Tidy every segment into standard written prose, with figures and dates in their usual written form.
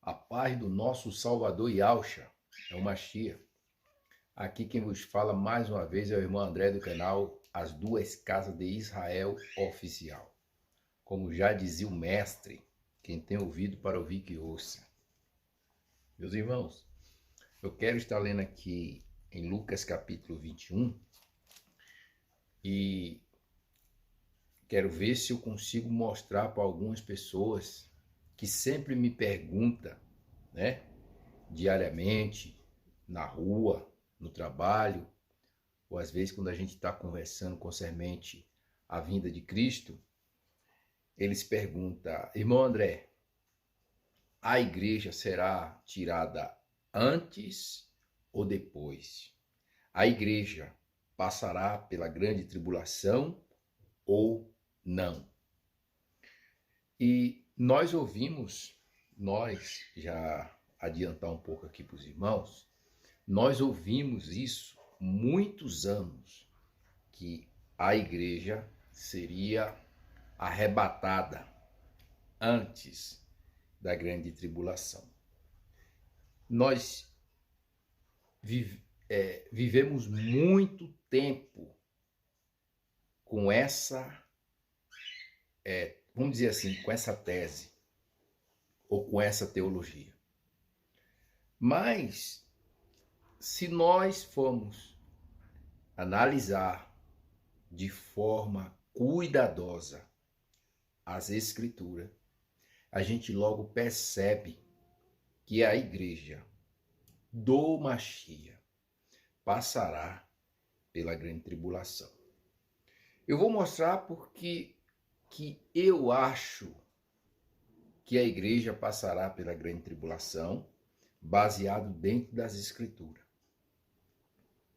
A paz do nosso Salvador Yahshua, é o Mashiach. Aqui quem vos fala mais uma vez é o irmão André do canal As Duas Casas de Israel Oficial. Como já dizia o mestre, quem tem ouvido para ouvir que ouça. Meus irmãos, eu quero estar lendo aqui em Lucas capítulo 21 e quero ver se eu consigo mostrar para algumas pessoas que sempre me perguntam, né, diariamente, na rua, no trabalho, ou às vezes quando a gente está conversando concernente à vinda de Cristo, eles perguntam: irmão André, a igreja será tirada antes ou depois? A igreja passará pela grande tribulação ou não? E nós já adiantar um pouco aqui para os irmãos, nós ouvimos isso muitos anos, que a igreja seria arrebatada antes da grande tribulação. Nós vivemos muito tempo com essa, vamos dizer assim, com essa tese ou com essa teologia. Mas, se nós formos analisar de forma cuidadosa as Escrituras, a gente logo percebe que a igreja do Mashiach passará pela grande tribulação. Eu vou mostrar porque que eu acho que a igreja passará pela grande tribulação, baseado dentro das Escrituras.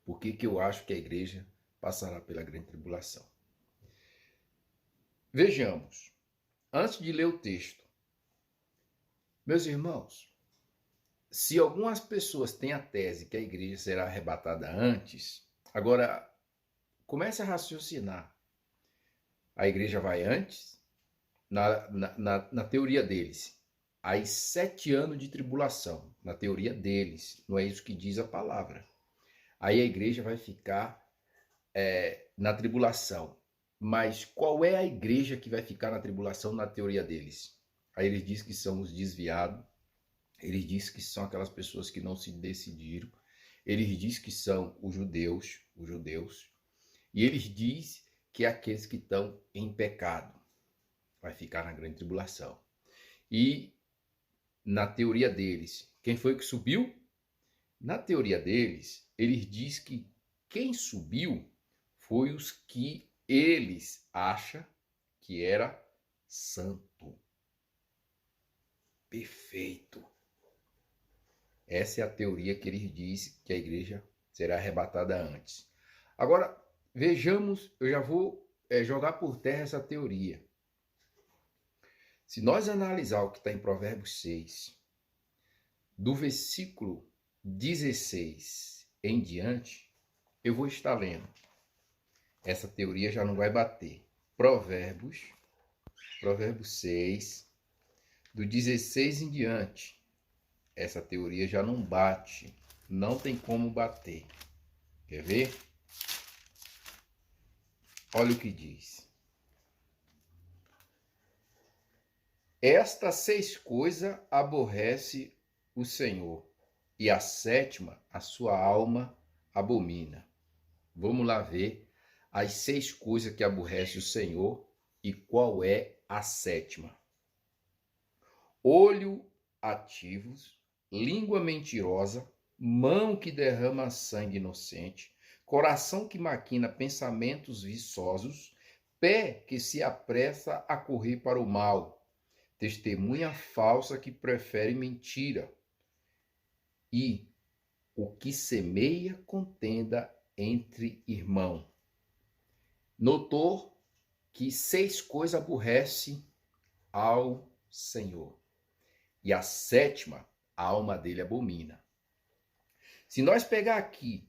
Por que eu acho que a igreja passará pela grande tribulação? Vejamos, antes de ler o texto, meus irmãos, se algumas pessoas têm a tese que a igreja será arrebatada antes, agora comece a raciocinar. A igreja vai antes, na teoria deles, aí 7 anos de tribulação, na teoria deles, não é isso que diz a palavra. Aí a igreja vai ficar na tribulação. Mas qual é a igreja que vai ficar na tribulação na teoria deles? Aí eles dizem que são os desviados, eles dizem que são aquelas pessoas que não se decidiram, eles dizem que são os judeus, e eles dizem que é aqueles que estão em pecado vai ficar na grande tribulação. E na teoria deles, quem foi que subiu? Na teoria deles, eles dizem que quem subiu foi os que eles acham que era santo. Perfeito. Essa é a teoria que eles dizem que a igreja será arrebatada antes. Agora, vejamos, eu já vou jogar por terra essa teoria. Se nós analisar o que está em Provérbios 6, do versículo 16 em diante, eu vou estar lendo. Essa teoria já não vai bater. Provérbios 6, do 16 em diante. Essa teoria já não bate. Não tem como bater. Quer ver? Olha o que diz. Estas 6 coisas aborrece o Senhor, e a 7ª a sua alma abomina. Vamos lá ver as 6 coisas que aborrece o Senhor e qual é a 7ª. Olho ativos, língua mentirosa, mão que derrama sangue inocente, coração que maquina pensamentos viçosos, pé que se apressa a correr para o mal, testemunha falsa que prefere mentira, e o que semeia contenda entre irmãos. Notou que 6 coisas aborrece ao Senhor, e a 7ª, a alma dele abomina. Se nós pegar aqui,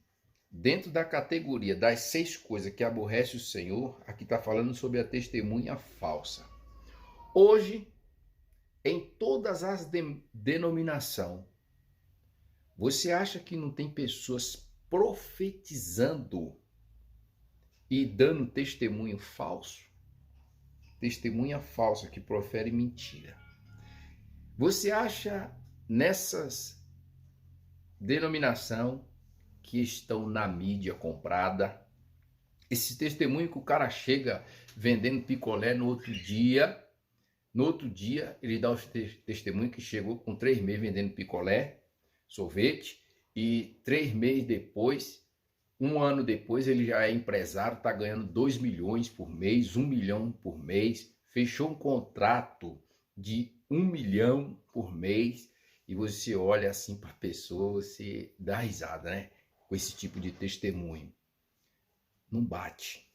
dentro da categoria das 6 coisas que aborrece o Senhor, aqui está falando sobre a testemunha falsa. Hoje, em todas as denominações, você acha que não tem pessoas profetizando e dando testemunho falso? Testemunha falsa que profere mentira. Você acha nessas denominações que estão na mídia comprada, esse testemunho que o cara chega vendendo picolé no outro dia ele dá o testemunho que chegou com 3 meses vendendo picolé, sorvete, e 3 meses depois, 1 ano depois, ele já é empresário, está ganhando 2 milhões por mês, 1 milhão por mês, fechou um contrato de 1 milhão por mês, e você olha assim para a pessoa, você dá risada, né? Com esse tipo de testemunho. Não bate.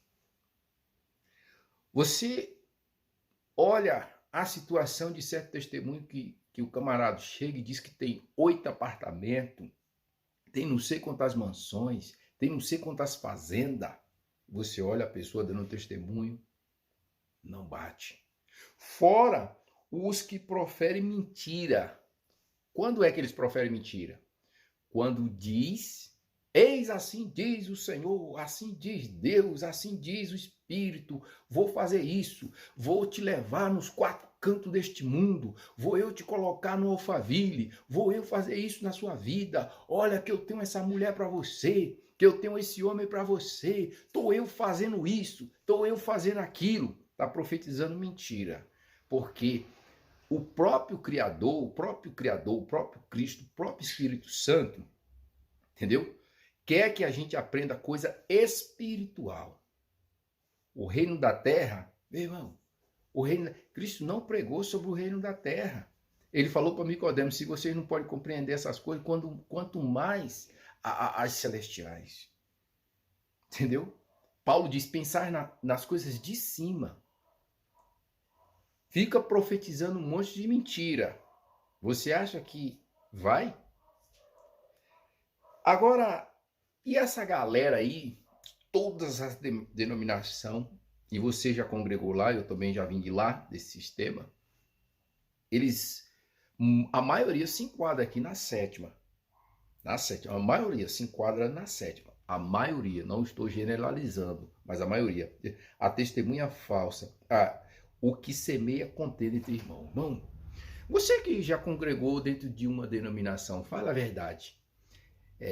Você olha a situação de certo testemunho que o camarada chega e diz que tem 8 apartamentos, tem não sei quantas mansões, tem não sei quantas fazendas. Você olha a pessoa dando testemunho, não bate. Fora os que proferem mentira. Quando é que eles proferem mentira? Quando diz, eis assim diz o Senhor, assim diz Deus, assim diz o Espírito, vou fazer isso, vou te levar nos 4 cantos deste mundo, vou eu te colocar no Alphaville, vou eu fazer isso na sua vida, olha que eu tenho essa mulher para você, que eu tenho esse homem para você, estou eu fazendo isso, estou eu fazendo aquilo. Está profetizando mentira, porque o próprio Criador, o próprio Cristo, o próprio Espírito Santo, entendeu? Quer que a gente aprenda coisa espiritual. O reino da terra, meu irmão, Cristo não pregou sobre o reino da terra. Ele falou para Nicodemo, se vocês não podem compreender essas coisas, quanto mais as celestiais. Entendeu? Paulo diz, pensar nas coisas de cima. Fica profetizando um monte de mentira. Você acha que vai? Agora, e essa galera aí, todas as denominações, e você já congregou lá, eu também já vim de lá, desse sistema, a maioria se enquadra aqui na sétima. A maioria se enquadra na sétima. A maioria, não estou generalizando, mas a maioria. A testemunha falsa, o que semeia contenda entre irmãos. Irmão, você que já congregou dentro de uma denominação, fala a verdade.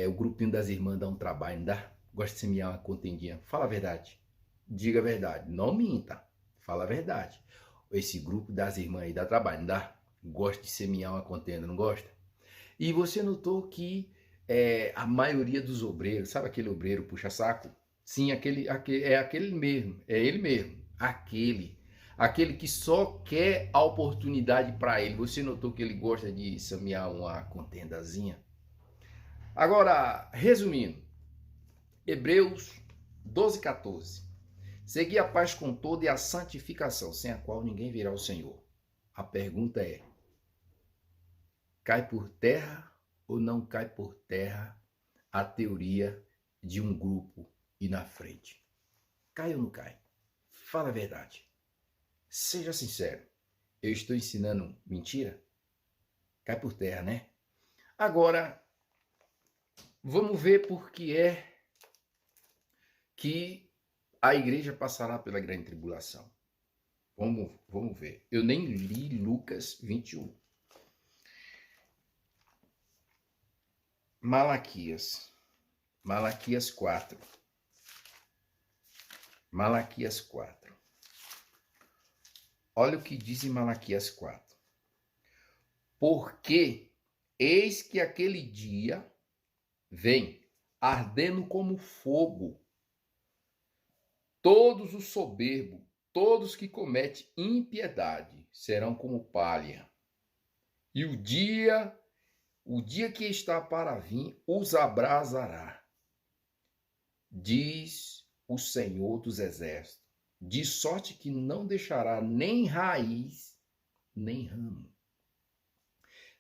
O grupinho das irmãs dá um trabalho, não dá? Gosta de semear uma contendinha. Fala a verdade. Diga a verdade. Não minta. Fala a verdade. Esse grupo das irmãs aí dá trabalho, não dá? Gosta de semear uma contenda, não gosta? E você notou que a maioria dos obreiros, sabe aquele obreiro puxa-saco? Sim, aquele mesmo. É ele mesmo. Aquele que só quer a oportunidade para ele. Você notou que ele gosta de semear uma contendazinha? Agora, resumindo, Hebreus 12:14. Segui a paz com toda e a santificação, sem a qual ninguém virá ao Senhor. A pergunta é, cai por terra ou não cai por terra a teoria de um grupo ir na frente? Cai ou não cai? Fala a verdade. Seja sincero. Eu estou ensinando mentira? Cai por terra, né? Agora, vamos ver por que é que a igreja passará pela grande tribulação. Vamos ver. Eu nem li Lucas 21. Malaquias 4. Malaquias 4. Olha o que diz em Malaquias 4. Porque eis que aquele dia vem ardendo como fogo. Todos os soberbos, todos que cometem impiedade, serão como palha. E o dia que está para vir, os abrasará. Diz o Senhor dos Exércitos, de sorte que não deixará nem raiz, nem ramo.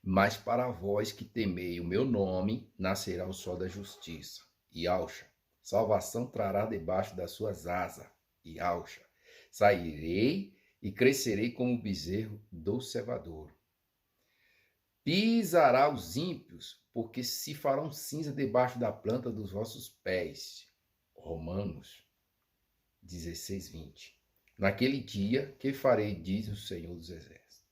Mas para vós que temei o meu nome, nascerá o sol da justiça. E Alxa, salvação trará debaixo das suas asas. E Alxa, sairei e crescerei como o bezerro do cevador. pisará os ímpios, porque se farão cinza debaixo da planta dos vossos pés. Romanos 16, 20. Naquele dia que farei, diz o Senhor dos Exércitos.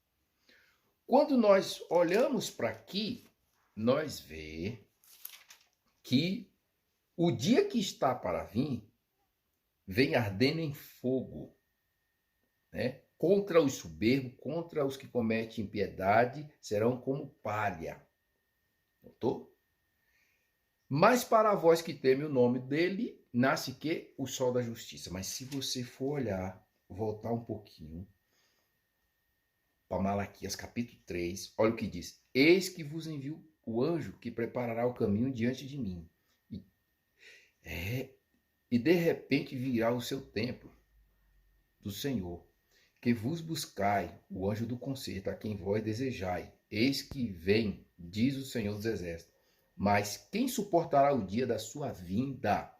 Quando nós olhamos para aqui, nós vemos que o dia que está para vir vem ardendo em fogo, né? Contra os soberbos, contra os que cometem impiedade, serão como palha. Notou? Mas para vós que temem o nome dele, nasce que o sol da justiça. Mas se você for olhar, voltar um pouquinho para Malaquias capítulo 3, olha o que diz. Eis que vos envio o anjo que preparará o caminho diante de mim. E de repente virá o seu tempo do Senhor, que vos buscai, o anjo do concerto, a quem vós desejai. Eis que vem, diz o Senhor dos Exércitos. Mas quem suportará o dia da sua vinda?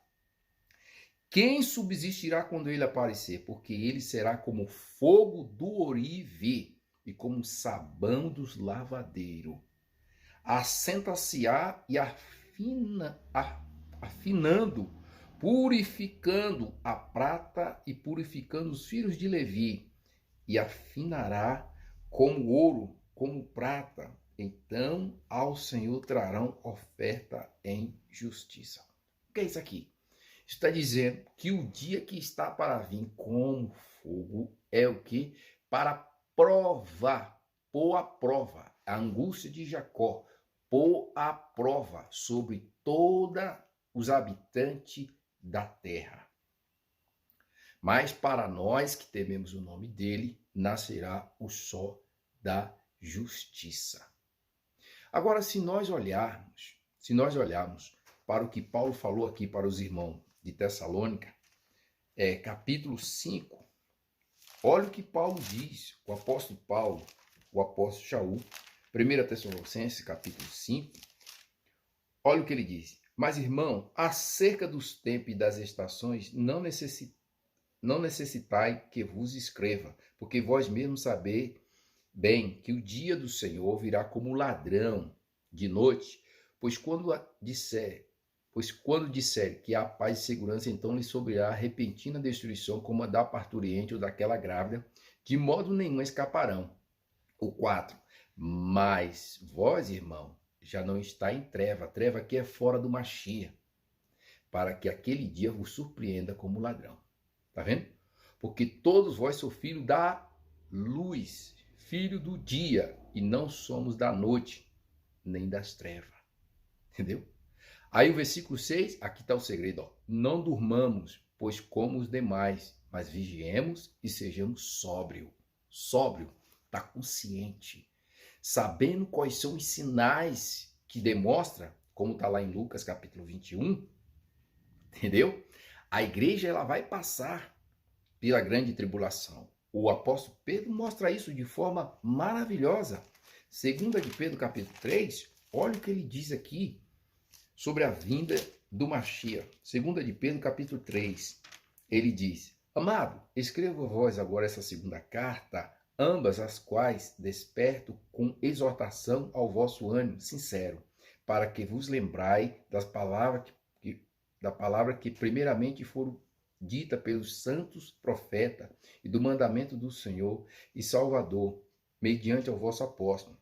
Quem subsistirá quando ele aparecer? Porque ele será como fogo do orive e como sabão dos lavadeiros. Assenta-se-á e afinando, purificando a prata e purificando os filhos de Levi, e afinará como ouro, como prata. Então ao Senhor trarão oferta em justiça. O que é isso aqui? Está dizendo que o dia que está para vir como fogo é o que? Para provar, pôr à prova, a angústia de Jacó, pôr à prova sobre todos os habitantes da terra. Mas para nós que tememos o nome dele, nascerá o sol da justiça. Agora, se nós olharmos para o que Paulo falou aqui para os irmãos de Tessalônica, capítulo 5, olha o que Paulo diz, o apóstolo Paulo, o apóstolo Shaul, 1 Tessalonicenses, capítulo 5, olha o que ele diz. Mas, irmão, acerca dos tempos e das estações, não necessitai que vos escreva, porque vós mesmos sabeis bem que o dia do Senhor virá como ladrão de noite, pois quando disser que há paz e segurança, então lhe sobrirá repentina destruição, como a da parturiente ou daquela grávida, de modo nenhum escaparão. O 4. Mas vós, irmão, já não está em treva, treva que é fora do Machia, para que aquele dia vos surpreenda como ladrão. Tá vendo? Porque todos vós sois filhos da luz, filho do dia, e não somos da noite, nem das trevas. Entendeu? Aí o versículo 6, aqui está o segredo. Ó. Não durmamos, pois como os demais, mas vigiemos e sejamos sóbrio. Sóbrio, está consciente. Sabendo quais são os sinais que demonstra, como está lá em Lucas capítulo 21, entendeu? A igreja ela vai passar pela grande tribulação. O apóstolo Pedro mostra isso de forma maravilhosa. Segunda de Pedro, capítulo 3, olha o que ele diz aqui sobre a vinda do Machia. Segunda de Pedro, capítulo 3, ele diz: Amado, escrevo a vós agora essa segunda carta, ambas as quais desperto com exortação ao vosso ânimo sincero, para que vos lembrai da palavra que primeiramente foram dita pelos santos profetas e do mandamento do Senhor e Salvador, mediante ao vosso apóstolo.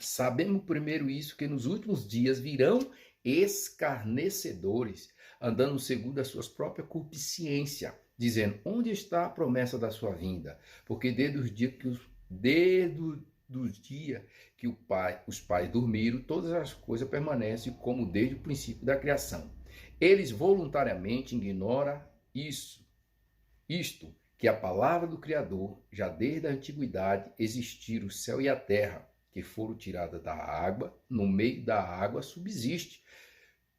Sabemos primeiro isso, que nos últimos dias virão escarnecedores, andando segundo as suas próprias concupiscências, dizendo: onde está a promessa da sua vinda? Porque desde os dias que os pais dormiram, todas as coisas permanecem como desde o princípio da criação. Eles voluntariamente ignoram isto, que a palavra do Criador, já desde a antiguidade, existiram o céu e a terra, que foram tiradas da água, no meio da água subsiste,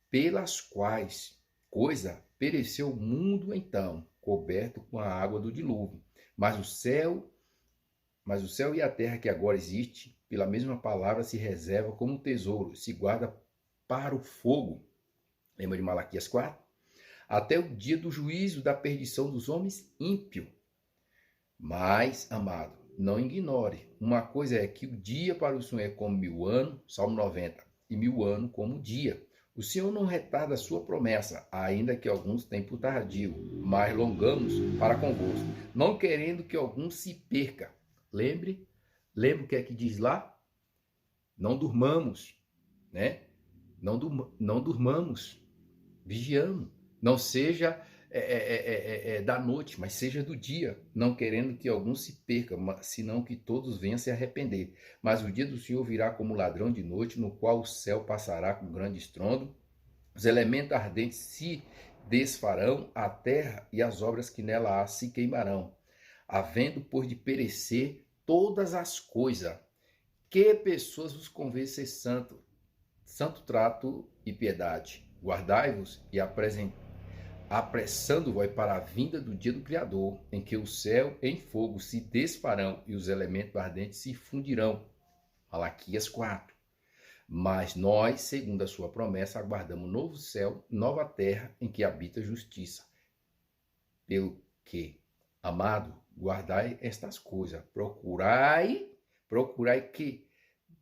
pelas quais coisa pereceu o mundo então, coberto com a água do dilúvio. Mas o céu e a terra que agora existe, pela mesma palavra, se reserva como um tesouro, se guarda para o fogo. Lembra de Malaquias 4? Até o dia do juízo, da perdição dos homens ímpios. Mas, amado, não ignore. Uma coisa é que o dia para o Senhor é como 1000 anos, Salmo 90, e 1000 anos como um dia. O Senhor não retarda a sua promessa, ainda que alguns tempo tardio, mas longamos para convosco, não querendo que algum se perca. Lembre o que é que diz lá? Não durmamos, né? Não durmamos, vigiando. Não seja da noite, mas seja do dia, não querendo que algum se perca, senão que todos venham se arrepender. Mas o dia do Senhor virá como ladrão de noite, no qual o céu passará com grande estrondo, os elementos ardentes se desfarão, a terra e as obras que nela há se queimarão, havendo, pois, de perecer todas as coisas. Que pessoas vos convém ser santo trato e piedade. Guardai-vos e apressando-vos para a vinda do dia do Criador, em que o céu em fogo se desfarão e os elementos ardentes se fundirão. Malaquias 4. Mas nós, segundo a sua promessa, aguardamos novo céu, nova terra, em que habita a justiça. Pelo que, amado, guardai estas coisas, procurai que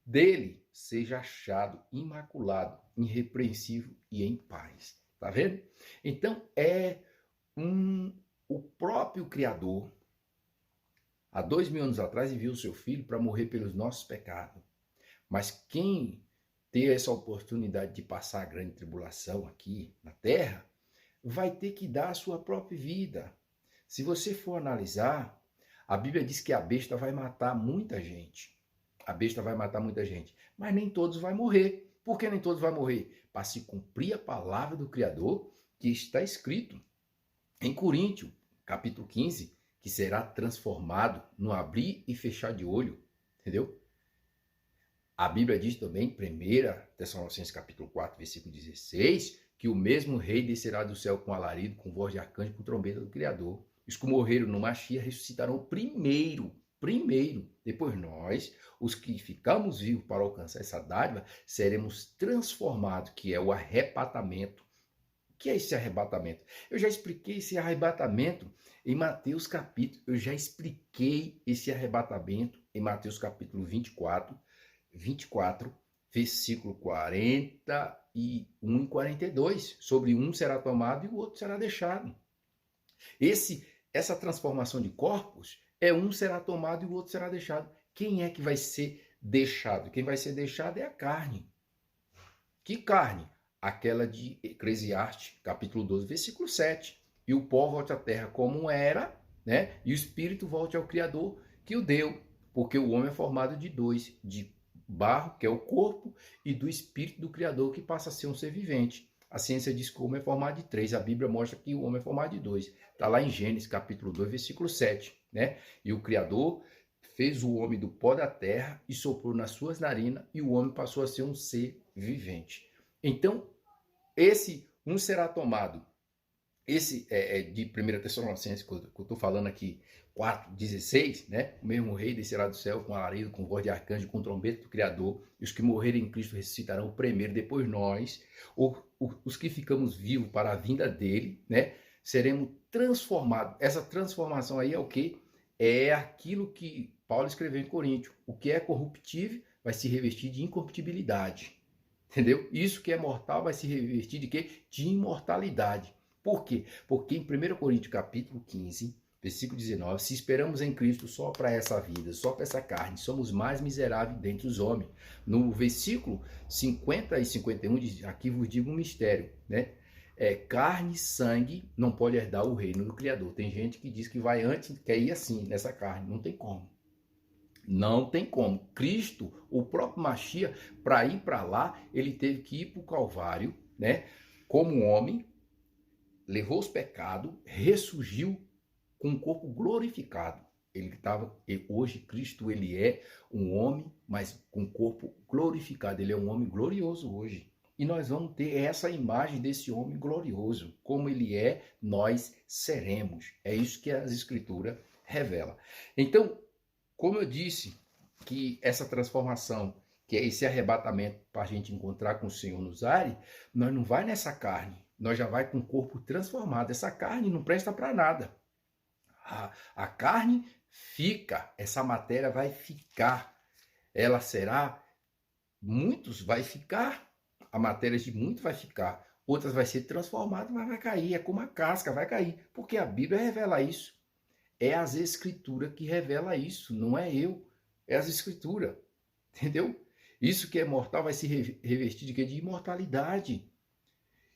dele seja achado imaculado, irrepreensível e em paz. Tá vendo? Então, o próprio Criador, há 2000 anos atrás, enviou o seu Filho para morrer pelos nossos pecados. Mas quem ter essa oportunidade de passar a grande tribulação aqui na Terra, vai ter que dar a sua própria vida. Se você for analisar, a Bíblia diz que a besta vai matar muita gente. A besta vai matar muita gente. Mas nem todos vão morrer. Por que nem todos vão morrer? Para se cumprir a palavra do Criador, que está escrito em Coríntios, capítulo 15, que será transformado no abrir e fechar de olho. Entendeu? A Bíblia diz também, 1 Tessalonicenses capítulo 4, versículo 16, que o mesmo rei descerá do céu com alarido, com voz de arcanjo, com trombeta do Criador. Os que morreram no Mashiach ressuscitarão primeiro. Depois nós, os que ficamos vivos para alcançar essa dádiva, seremos transformados, que é o arrebatamento. O que é esse arrebatamento? Eu já expliquei esse arrebatamento em Mateus capítulo. Em Mateus capítulo 24, versículo 41 e 42. Sobre um será tomado e o outro será deixado. Essa transformação de corpos um será tomado e o outro será deixado. Quem é que vai ser deixado? Quem vai ser deixado é a carne. Que carne? Aquela de Eclesiastes, capítulo 12, versículo 7. E o pó volte à terra como era, né? E o espírito volte ao Criador que o deu. Porque o homem é formado de dois, de barro, que é o corpo, e do espírito do Criador, que passa a ser um ser vivente. A ciência diz que o homem é formado de 3, a Bíblia mostra que o homem é formado de 2. Está lá em Gênesis, capítulo 2, versículo 7. Né? E o Criador fez o homem do pó da terra e soprou nas suas narinas, e o homem passou a ser um ser vivente. Então, esse um será tomado. Esse de 1 Tessalonicenses, que eu estou falando aqui, 4,16, né? O mesmo rei descerá do céu com alarido, com voz de arcanjo, com trombeta do Criador, e os que morrerem em Cristo ressuscitarão primeiro, depois nós, os que ficamos vivos para a vinda dele, né? Seremos transformados. Essa transformação aí é o quê? É aquilo que Paulo escreveu em Coríntios. O que é corruptível vai se revestir de incorruptibilidade. Entendeu? Isso que é mortal vai se revestir de quê? De imortalidade. Por quê? Porque em 1 Coríntios capítulo 15, versículo 19, se esperamos em Cristo só para essa vida, só para essa carne, somos mais miseráveis dentre os homens. No versículo 50 e 51, diz, aqui vos digo um mistério, né? Carne e sangue não pode herdar o reino do Criador. Tem gente que diz que vai antes, quer ir assim, nessa carne. Não tem como. Não tem como. Cristo, o próprio Mashiach, para ir para lá, ele teve que ir para o Calvário, né? Como homem, levou os pecados, ressurgiu com um corpo glorificado. Hoje Cristo, ele é um homem, mas com um corpo glorificado. Ele é um homem glorioso hoje. E nós vamos ter essa imagem desse homem glorioso. Como ele é, nós seremos. É isso que as Escrituras revelam. Então, como eu disse, que essa transformação, que é esse arrebatamento para a gente encontrar com o Senhor nos ares, nós não vai nessa carne. Nós já vai com o corpo transformado. Essa carne não presta para nada. A carne fica, essa matéria vai ficar, ela será, muitos vai ficar, a matéria de muitos vai ficar, outras vai ser transformada, mas vai cair, é como a casca, vai cair, porque a Bíblia revela isso, é as Escrituras que revela isso, não é eu, é as Escrituras, entendeu? Isso que é mortal vai se revestir de quê? De imortalidade.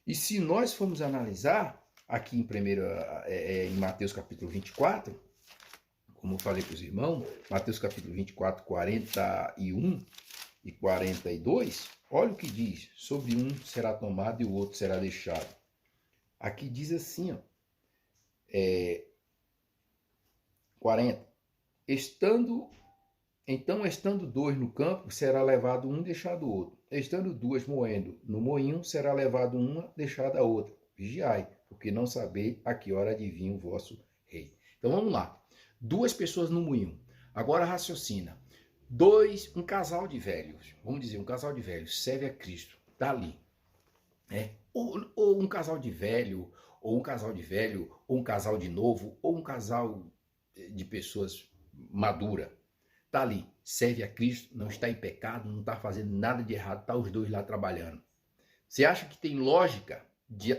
E se nós formos analisar, aqui em Mateus capítulo 24, como eu falei para os irmãos, Mateus capítulo 24, 41 e 42, olha o que diz, sobre um será tomado e o outro será deixado. Aqui diz assim, ó, 40, estando dois no campo, será levado um, deixado o outro. Estando duas moendo no moinho, será levado uma, deixada a outra. Vigiai, porque não sabeis a que hora adivinha o vosso rei. Então vamos lá. Duas pessoas no moinho. Agora raciocina. Um casal de velhos, vamos dizer, um casal de velhos, serve a Cristo, está ali. Ou um casal de velho, ou um casal de velho, ou um casal de novo, ou um casal de pessoas maduras. Está ali, serve a Cristo, não está em pecado, não está fazendo nada de errado, está os dois lá trabalhando. Você acha que tem lógica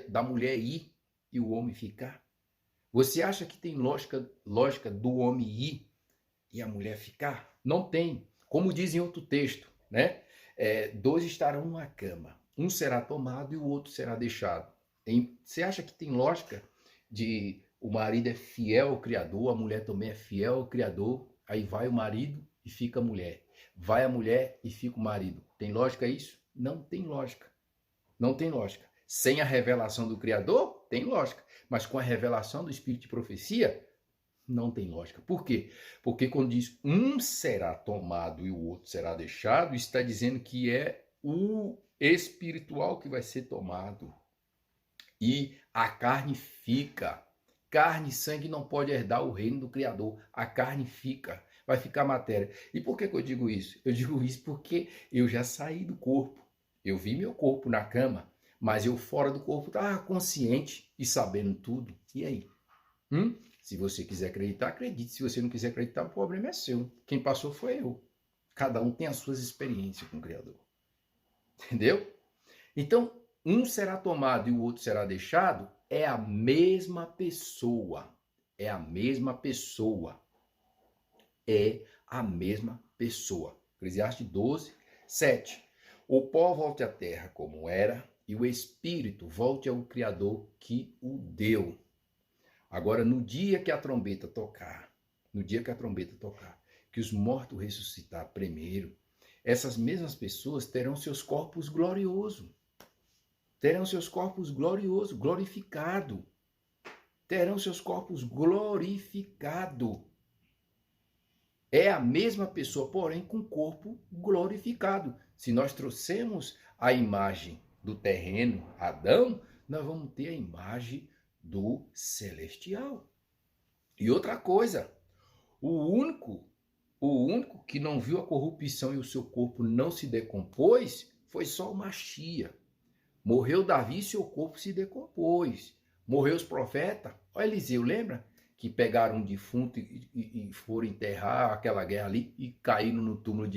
da mulher ir e o homem ficar? Você acha que tem lógica do homem ir e a mulher ficar? Não tem. Como diz em outro texto, né? Dois estarão numa cama, um será tomado e o outro será deixado. Você acha que tem lógica de o marido é fiel ao Criador, a mulher também é fiel ao Criador, aí vai o marido e fica a mulher. Vai a mulher e fica o marido. Tem lógica isso? Não tem lógica. Não tem lógica. Sem a revelação do Criador, tem lógica. Mas com a revelação do Espírito de profecia, não tem lógica. Por quê? Porque quando diz um será tomado e o outro será deixado, está dizendo que é o espiritual que vai ser tomado. E a carne fica. Carne e sangue não pode herdar o reino do Criador. A carne fica. Vai ficar matéria. E por que eu digo isso? Eu digo isso porque eu já saí do corpo. Eu vi meu corpo na cama, mas eu fora do corpo estava consciente e sabendo tudo. E aí? Se você quiser acreditar, acredite. Se você não quiser acreditar, o problema é seu. Quem passou foi eu. Cada um tem as suas experiências com o Criador. Entendeu? Então, um será tomado e o outro será deixado, é a mesma pessoa. É a mesma pessoa. É a mesma pessoa. Eclesiastes 12, 7. O pó volte à terra como era, e o espírito volte ao Criador que o deu. Agora, no dia que a trombeta tocar, que os mortos ressuscitar primeiro, essas mesmas pessoas terão seus corpos gloriosos. Terão seus corpos gloriosos, glorificado. Terão seus corpos glorificado. É a mesma pessoa, porém com corpo glorificado. Se nós trouxermos a imagem do terreno, Adão, nós vamos ter a imagem do celestial. E outra coisa, o único que não viu a corrupção e o seu corpo não se decompôs foi só o Machia. Morreu Davi e seu corpo se decompôs. Morreu os profetas. Olha Eliseu, lembra? Que pegaram um defunto e foram enterrar aquela guerra ali e caíram no túmulo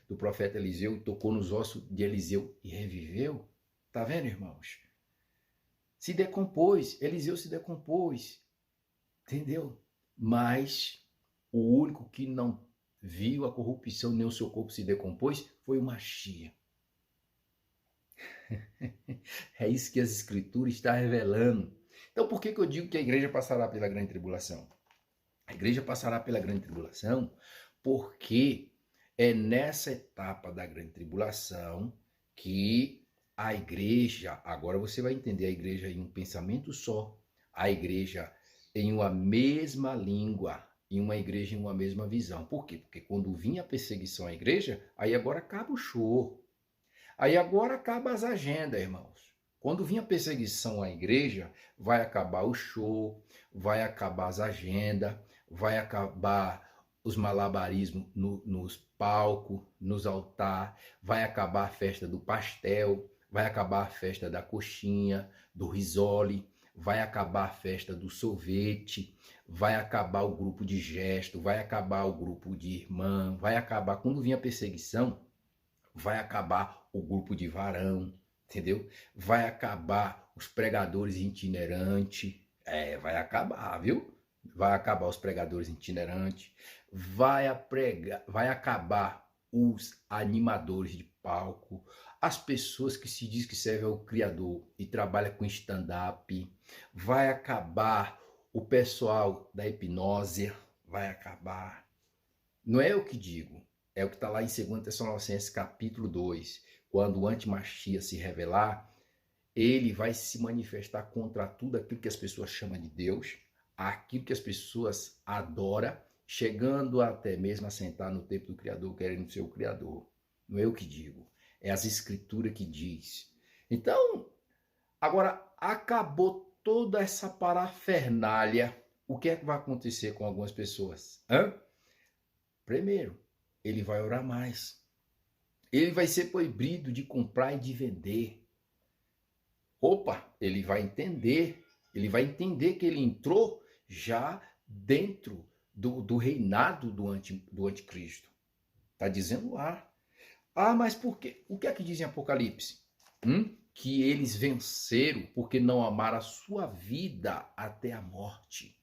do profeta Eliseu e tocou nos ossos de Eliseu e reviveu. Tá vendo, irmãos? Se decompôs, Eliseu se decompôs. Entendeu? Mas o único que não viu a corrupção nem o seu corpo se decompôs foi o Machia. É isso que as escrituras estão revelando. Então, por que eu digo que a igreja passará pela grande tribulação? A igreja passará pela grande tribulação porque é nessa etapa da grande tribulação que a igreja, agora você vai entender a igreja em um pensamento só, a igreja em uma mesma língua, em uma igreja em uma mesma visão. Por quê? Porque quando vinha a perseguição à igreja, aí agora acaba o show. Aí agora acaba as agendas, irmãos. Quando vinha a perseguição à igreja, vai acabar o show, vai acabar as agendas, vai acabar os malabarismos nos palcos, nos altares, vai acabar a festa do pastel, vai acabar a festa da coxinha, do risole, vai acabar a festa do sorvete, vai acabar o grupo de gesto, vai acabar o grupo de irmã, vai acabar, quando vir a perseguição, vai acabar o grupo de varão, entendeu? Vai acabar os pregadores itinerantes, vai acabar, viu? Vai acabar os pregadores itinerantes, vai acabar os animadores de palco, as pessoas que se diz que servem ao Criador e trabalham com stand-up, vai acabar o pessoal da hipnose, vai acabar. Não é eu que digo, é o que está lá em 2 Tessalonicenses capítulo 2, quando o antimachia se revelar, ele vai se manifestar contra tudo aquilo que as pessoas chamam de Deus, aquilo que as pessoas adoram, chegando até mesmo a sentar no templo do Criador, querendo ser o Criador. Não é eu que digo, é as Escrituras que diz. Então, agora, acabou toda essa parafernália, o que é que vai acontecer com algumas pessoas? Primeiro, ele vai orar mais. Ele vai ser proibido de comprar e de vender. Opa, ele vai entender que ele entrou já dentro do reinado do anticristo. Está dizendo lá. Mas por quê? O que é que diz em Apocalipse? Que eles venceram porque não amaram a sua vida até a morte.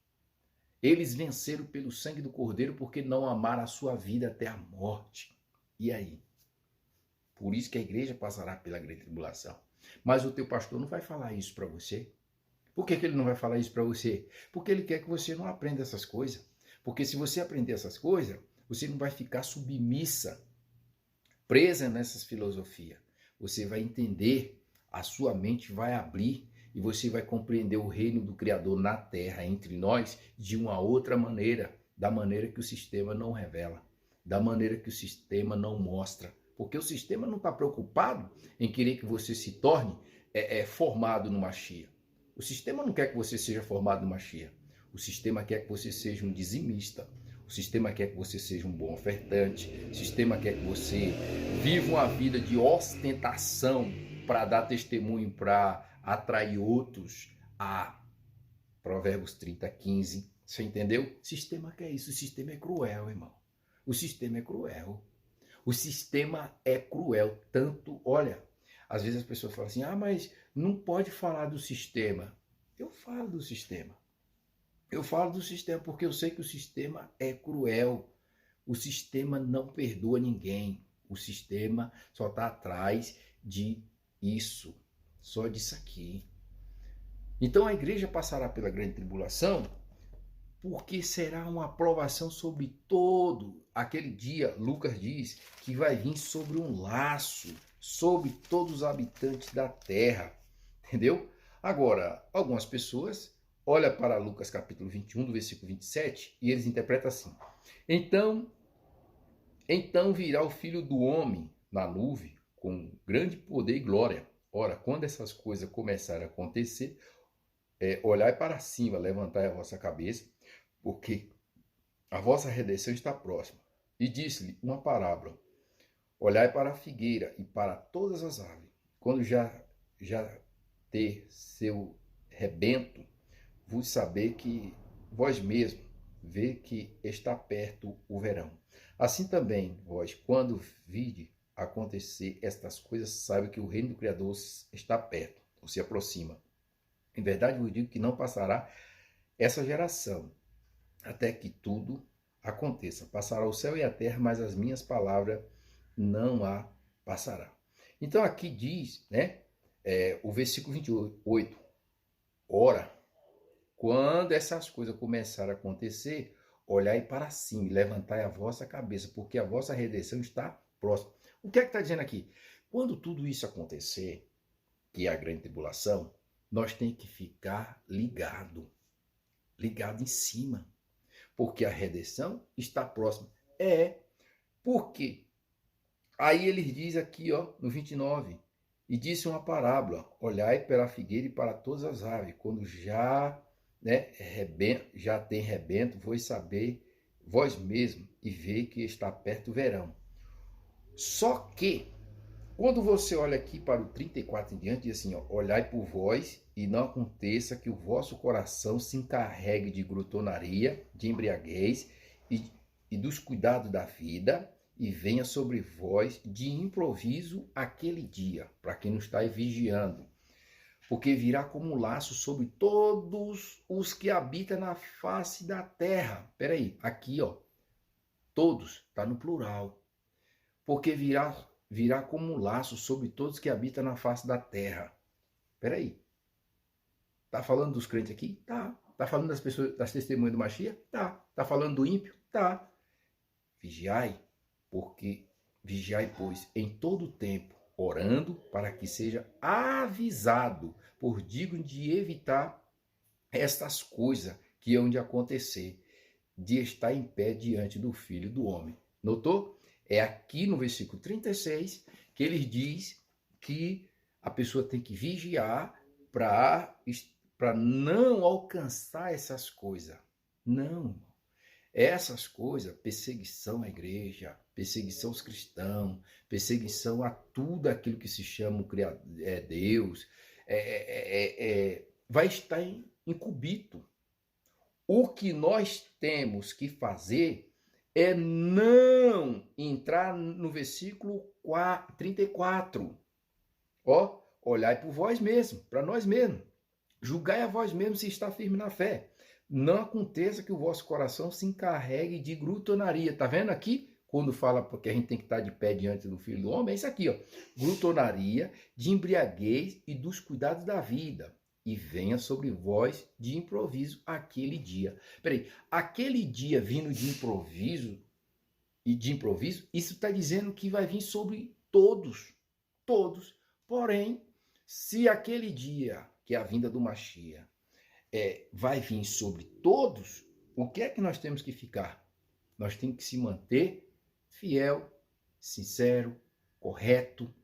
Eles venceram pelo sangue do Cordeiro porque não amaram a sua vida até a morte. E aí? Por isso que a igreja passará pela grande tribulação. Mas o teu pastor não vai falar isso para você. Por que ele não vai falar isso para você? Porque ele quer que você não aprenda essas coisas. Porque se você aprender essas coisas, você não vai ficar submissa, presa nessas filosofias. Você vai entender, a sua mente vai abrir e você vai compreender o reino do Criador na terra, entre nós, de uma outra maneira, da maneira que o sistema não revela, da maneira que o sistema não mostra. Porque o sistema não está preocupado em querer que você se torne formado no Machia. O sistema não quer que você seja formado no Machia. O sistema quer que você seja um dizimista. O sistema quer que você seja um bom ofertante. O sistema quer que você viva uma vida de ostentação para dar testemunho, para atrair outros a Provérbios 30:15. Você entendeu? O sistema quer isso. O sistema é cruel, irmão. O sistema é cruel. O sistema é cruel. Tanto, olha, às vezes as pessoas falam assim, mas não pode falar do sistema. Eu falo do sistema. Eu falo do sistema porque eu sei que o sistema é cruel. O sistema não perdoa ninguém. O sistema só está atrás de isso. Só disso aqui. Então a igreja passará pela grande tribulação porque será uma aprovação sobre todo. Aquele dia, Lucas diz que vai vir sobre um laço, sobre todos os habitantes da terra. Entendeu? Agora, algumas pessoas olham para Lucas capítulo 21, do versículo 27, e eles interpretam assim. Então virá o Filho do Homem na nuvem, com grande poder e glória. Ora, quando essas coisas começarem a acontecer, olhai para cima, levantai a vossa cabeça, porque a vossa redenção está próxima. E disse-lhe uma parábola. Olhai para a figueira e para todas as árvores. Quando já ter seu rebento, vos saber que vós mesmo vê que está perto o verão. Assim também vós, quando vide acontecer estas coisas, saiba que o reino do Criador está perto, ou se aproxima. Em verdade vos digo que não passará essa geração, até que tudo aconteça. Passará o céu e a terra, mas as minhas palavras não a passará. Então aqui diz, o versículo 28. Ora, quando essas coisas começarem a acontecer, olhai para cima e levantai a vossa cabeça, porque a vossa redenção está próxima. O que é que está dizendo aqui? Quando tudo isso acontecer, que é a grande tribulação, nós temos que ficar ligado em cima, porque a redenção está próxima. Porque aí ele diz aqui, no 29, e disse uma parábola, olhai para a figueira e para todas as árvores, quando já tem rebento, vós saber vós mesmos e ver que está perto o verão. Só que Quando você olha aqui para o 34 em diante, diz assim, ó, olhai por vós e não aconteça que o vosso coração se encarregue de glutonaria, de embriaguez e dos cuidados da vida, e venha sobre vós de improviso aquele dia, para quem não está aí vigiando. Porque virá como um laço sobre todos os que habitam na face da terra. Peraí, aqui ó, todos, está no plural. Porque virá como um laço sobre todos que habitam na face da terra. Peraí, tá falando dos crentes aqui? Tá. Tá falando das pessoas, das testemunhas do Machia? Tá. Tá falando do ímpio? Tá. Vigiai, pois, em todo tempo, orando para que seja avisado, por digno de evitar estas coisas que hão de acontecer, de estar em pé diante do Filho do Homem. Notou? É aqui no versículo 36 que ele diz que a pessoa tem que vigiar para não alcançar essas coisas. Não, essas coisas, perseguição à igreja, perseguição aos cristãos, perseguição a tudo aquilo que se chama Deus, vai estar em cubito. O que nós temos que fazer é não entrar no versículo 34. Ó, olhai por vós mesmos, para nós mesmos. Julgai a vós mesmos se está firme na fé. Não aconteça que o vosso coração se encarregue de glutonaria. Tá vendo aqui? Quando fala porque a gente tem que estar de pé diante do Filho do Homem, é isso aqui, ó. Glutonaria, de embriaguez e dos cuidados da vida. E venha sobre vós de improviso aquele dia. Peraí, aquele dia vindo de improviso, isso está dizendo que vai vir sobre todos. Todos. Porém, se aquele dia, que é a vinda do Machia, vai vir sobre todos, o que é que nós temos que ficar? Nós temos que se manter fiel, sincero, correto,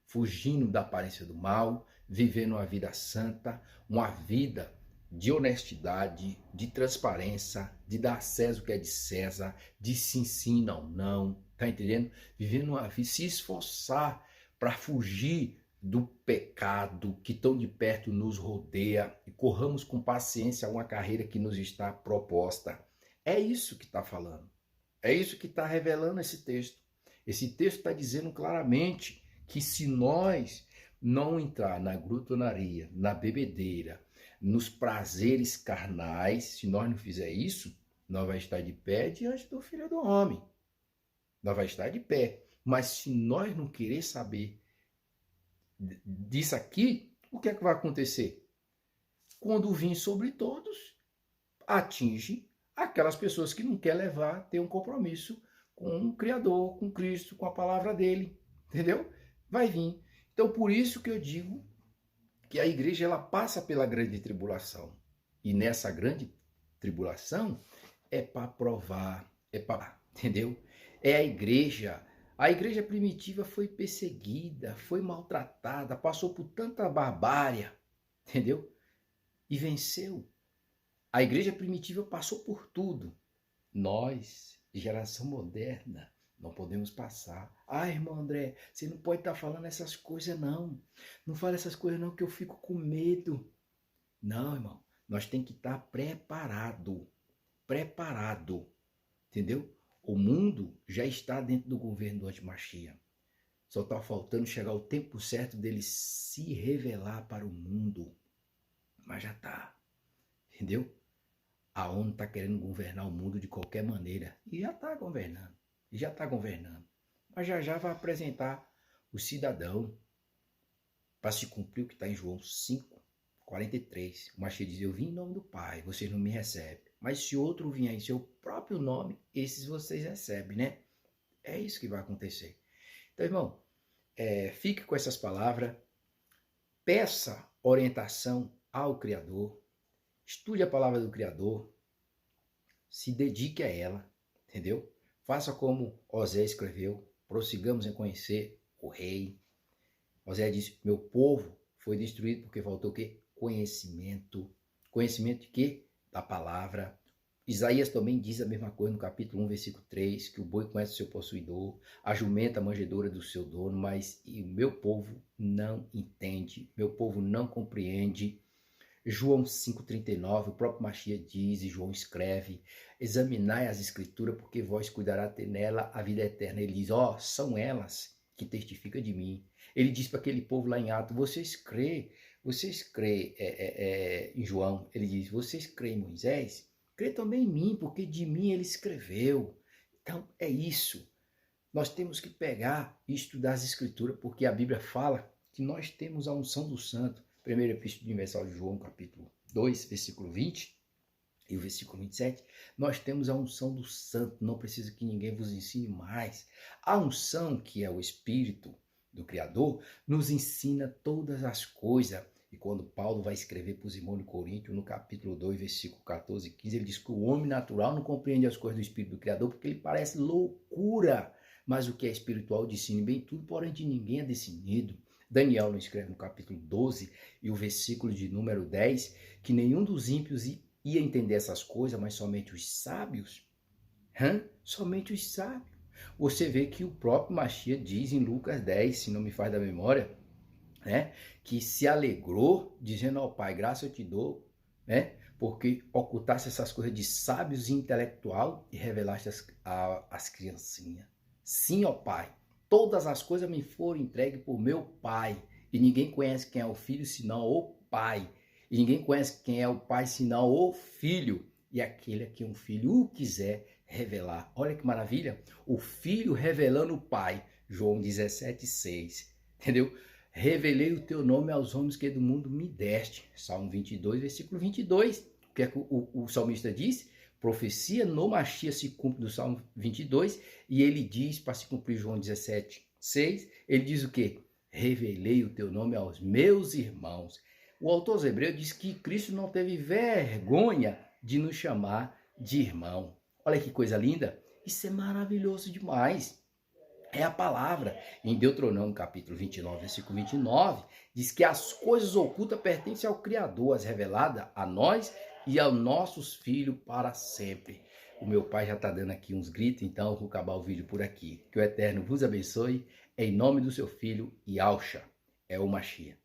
fugindo da aparência do mal, vivendo uma vida santa, uma vida de honestidade, de transparência, de dar a César o que é de César, de sim, não, tá entendendo? Vivendo uma vida, se esforçar para fugir do pecado que tão de perto nos rodeia e corramos com paciência uma carreira que nos está proposta. É isso que está falando. É isso que está revelando esse texto. Esse texto está dizendo claramente que se nós não entrar na glutonaria, na bebedeira, nos prazeres carnais, se nós não fizer isso, nós vamos estar de pé diante do Filho do Homem. Nós vamos estar de pé. Mas se nós não querer saber disso aqui, o que é que vai acontecer? Quando vir sobre todos, atinge aquelas pessoas que não querem ter um compromisso com o Criador, com Cristo, com a palavra dele, entendeu? Vai vir. Então, por isso que eu digo que a igreja ela passa pela grande tribulação. E nessa grande tribulação é para provar, entendeu? É a igreja. A igreja primitiva foi perseguida, foi maltratada, passou por tanta barbárie, entendeu? E venceu. A igreja primitiva passou por tudo. Nós, geração moderna, não podemos passar. Ah, irmão André, você não pode estar falando essas coisas não. Não fala essas coisas não que eu fico com medo. Não, irmão, nós temos que estar preparado. Entendeu? O mundo já está dentro do governo do Antimachia. Só está faltando chegar o tempo certo dele se revelar para o mundo. Mas já está. Entendeu? A ONU está querendo governar o mundo de qualquer maneira. E já está governando. Mas já vai apresentar o cidadão para se cumprir o que está em João 5:43. O Machia diz, eu vim em nome do Pai, vocês não me recebem. Mas se outro vier em seu próprio nome, esses vocês recebem, né? É isso que vai acontecer. Então, irmão, fique com essas palavras. Peça orientação ao Criador. Estude a palavra do Criador. Se dedique a ela, entendeu? Faça como Osés escreveu. Prossigamos em conhecer o rei. Osés disse, meu povo foi destruído porque faltou o quê? Conhecimento. Conhecimento de quê? Da palavra. Isaías também diz a mesma coisa no capítulo 1, versículo 3, que o boi conhece o seu possuidor, a jumenta a manjedoura do seu dono, mas o meu povo não entende, meu povo não compreende. João 5,39, o próprio Machia diz, e João escreve, examinai as escrituras, porque vós cuidará ter nela a vida eterna. Ele diz, são elas que testificam de mim. Ele diz para aquele povo lá em Atos, vocês crê em João, ele diz, vocês crê em Moisés? Crê também em mim, porque de mim ele escreveu. Então é isso. Nós temos que pegar e estudar as escrituras, porque a Bíblia fala que nós temos a unção do santo. Primeira Epístola Universal de João, capítulo 2, versículo 20 e o versículo 27, nós temos a unção do santo, não precisa que ninguém vos ensine mais. A unção, que é o Espírito do Criador, nos ensina todas as coisas. E quando Paulo vai escrever para os irmãos de Corinto, no capítulo 2, versículo 14 e 15, ele diz que o homem natural não compreende as coisas do Espírito do Criador, porque ele parece loucura. Mas o que é espiritual discerne bem tudo, porém de ninguém é discernido. Daniel não escreve no capítulo 12 e o versículo de número 10, que nenhum dos ímpios ia entender essas coisas, mas somente os sábios. Somente os sábios. Você vê que o próprio Machia diz em Lucas 10, se não me falha da memória, né, que se alegrou, dizendo ao Pai, graça eu te dou, né, porque ocultasse essas coisas de sábios e intelectual e revelaste as criancinhas. Sim, ó Pai, todas as coisas me foram entregues por meu Pai, e ninguém conhece quem é o Filho senão o Pai, e ninguém conhece quem é o Pai senão o Filho, e aquele a quem o Filho o quiser revelar. Olha que maravilha, o Filho revelando o Pai, João 17,6, entendeu? Revelei o teu nome aos homens que do mundo me deste. Salmo 22, versículo 22. O que é que o salmista diz? Profecia no Machia se cumpre do Salmo 22. E ele diz, para se cumprir João 17, 6, ele diz o quê? Revelei o teu nome aos meus irmãos. O autor aos Hebreus diz que Cristo não teve vergonha de nos chamar de irmão. Olha que coisa linda. Isso é maravilhoso demais. É a palavra. Em Deuteronômio, capítulo 29, versículo 29, diz que as coisas ocultas pertencem ao Criador, as reveladas a nós e aos nossos filhos para sempre. O meu pai já está dando aqui uns gritos, então eu vou acabar o vídeo por aqui. Que o Eterno vos abençoe, em nome do seu filho Yahshua, é o Machia.